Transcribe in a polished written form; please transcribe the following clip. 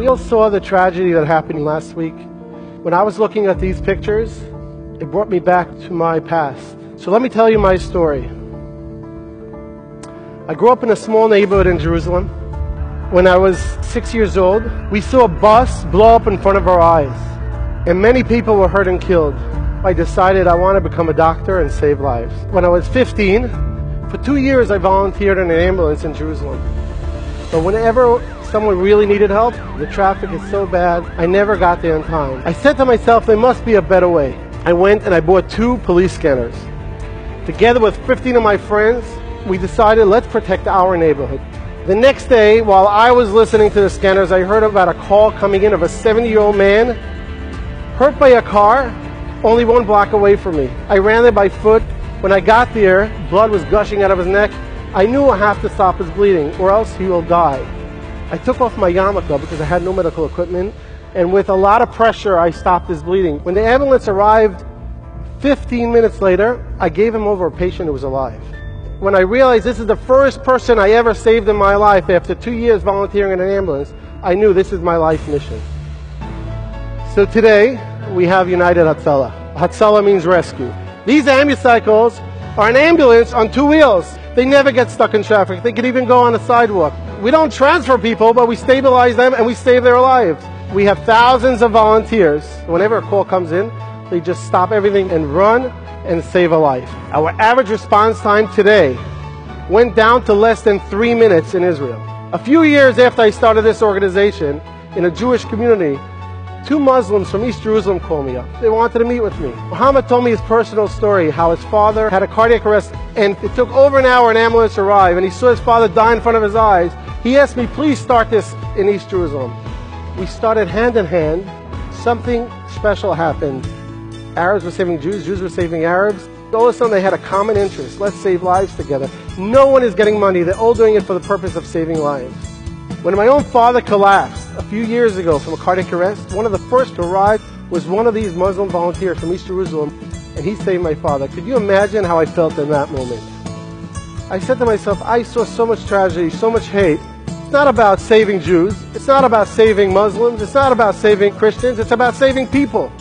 You saw the tragedy that happened last week. When I was looking at these pictures, it brought me back to my past. So let me tell you my story. I grew up in a small neighborhood in Jerusalem. When I was 6 years old, we saw a bus blow up in front of our eyes, and many people were hurt and killed. I decided I want to become a doctor and save lives. When I was 15, for 2 years I volunteered in an ambulance in Jerusalem. But whenever someone really needed help, the traffic is so bad, I never got there in time. I said to myself, there must be a better way. I went and I bought 2 police scanners. Together with 15 of my friends, we decided, let's protect our neighborhood. The next day, while I was listening to the scanners, I heard about a call coming in of a 70-year-old man hurt by a car only 1 block away from me. I ran there by foot. When I got there, blood was gushing out of his neck. I knew I have to stop his bleeding or else he will die. I took off my yarmulke because I had no medical equipment, and with a lot of pressure, I stopped his bleeding. When the ambulance arrived 15 minutes later, I gave him over a patient who was alive. When I realized this is the first person I ever saved in my life after 2 years volunteering in an ambulance, I knew this is my life mission. So today, we have United Hatzalah. Hatzalah means rescue. These ambucycles are an ambulance on 2 wheels. They never get stuck in traffic. They can even go on a sidewalk. We don't transfer people, but we stabilize them and we save their lives. We have thousands of volunteers. Whenever a call comes in, they just stop everything and run and save a life. Our average response time today went down to less than 3 minutes in Israel. A few years after I started this organization in a Jewish community, 2 Muslims from East Jerusalem called me up. They wanted to meet with me. Muhammad told me his personal story, how his father had a cardiac arrest, and it took over an hour an ambulance to arrive, and he saw his father die in front of his eyes. He asked me, please start this in East Jerusalem. We started hand in hand. Something special happened. Arabs were saving Jews, Jews were saving Arabs. All of a sudden they had a common interest. Let's save lives together. No one is getting money. They're all doing it for the purpose of saving lives. When my own father collapsed a few years ago from a cardiac arrest, one of the first to arrive was one of these Muslim volunteers from East Jerusalem, and he saved my father. Could you imagine how I felt in that moment? I said to myself, I saw so much tragedy, so much hate. It's not about saving Jews. It's not about saving Muslims. It's not about saving Christians. It's about saving people.